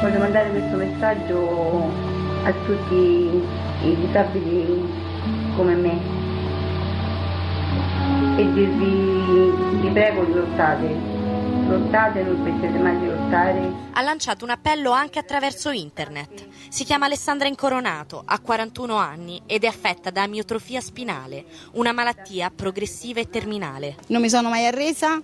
Voglio mandare questo messaggio a tutti i disabili come me e dirvi, vi prego di lottate, non smettete mai di lottare. Ha lanciato un appello anche attraverso internet. Si chiama Alessandra Incoronato, ha 41 anni ed è affetta da amiotrofia spinale, una malattia progressiva e terminale. Non mi sono mai arresa.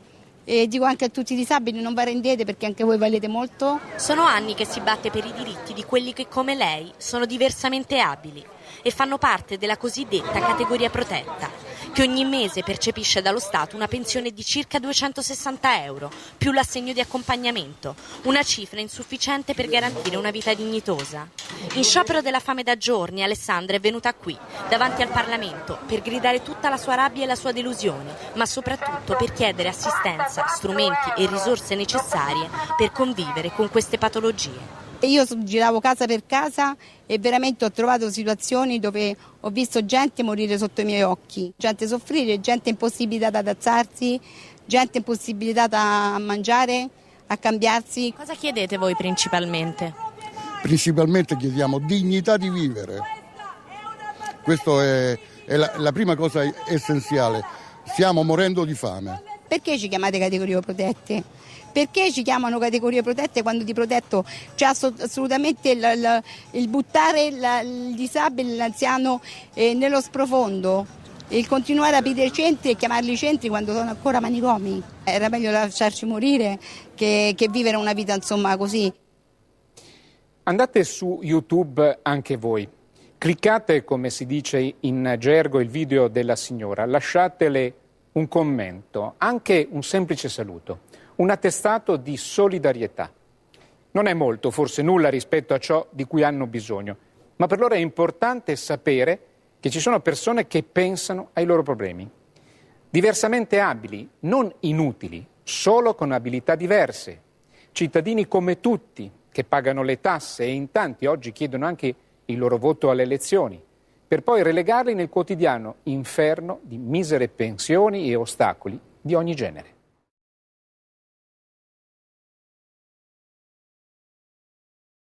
E dico anche a tutti i disabili, non vi arrendete perché anche voi valete molto. Sono anni che si batte per i diritti di quelli che come lei sono diversamente abili e fanno parte della cosiddetta categoria protetta, che ogni mese percepisce dallo Stato una pensione di circa 260 euro, più l'assegno di accompagnamento, una cifra insufficiente per garantire una vita dignitosa. In sciopero della fame da giorni, Alessandra è venuta qui, davanti al Parlamento, per gridare tutta la sua rabbia e la sua delusione, ma soprattutto per chiedere assistenza, strumenti e risorse necessarie per convivere con queste patologie. E io giravo casa per casa e veramente ho trovato situazioni dove ho visto gente morire sotto i miei occhi, gente soffrire, gente impossibilitata ad alzarsi, gente impossibilitata a mangiare, a cambiarsi. Cosa chiedete voi principalmente? Principalmente chiediamo dignità di vivere. Questa è la prima cosa essenziale. Stiamo morendo di fame. Perché ci chiamate categorie protette? Perché ci chiamano categorie protette quando di protetto c'è assolutamente il buttare il disabile, l'anziano nello sprofondo, il continuare a aprire i centri e chiamarli centri quando sono ancora manicomi. Era meglio lasciarci morire che vivere una vita insomma così. Andate su YouTube anche voi. Cliccate, come si dice in gergo, il video della signora, lasciatele un commento, anche un semplice saluto, un attestato di solidarietà. Non è molto, forse nulla rispetto a ciò di cui hanno bisogno, ma per loro è importante sapere che ci sono persone che pensano ai loro problemi. Diversamente abili, non inutili, solo con abilità diverse. Cittadini come tutti, che pagano le tasse e in tanti oggi chiedono anche il loro voto alle elezioni, per poi relegarli nel quotidiano inferno di misere pensioni e ostacoli di ogni genere.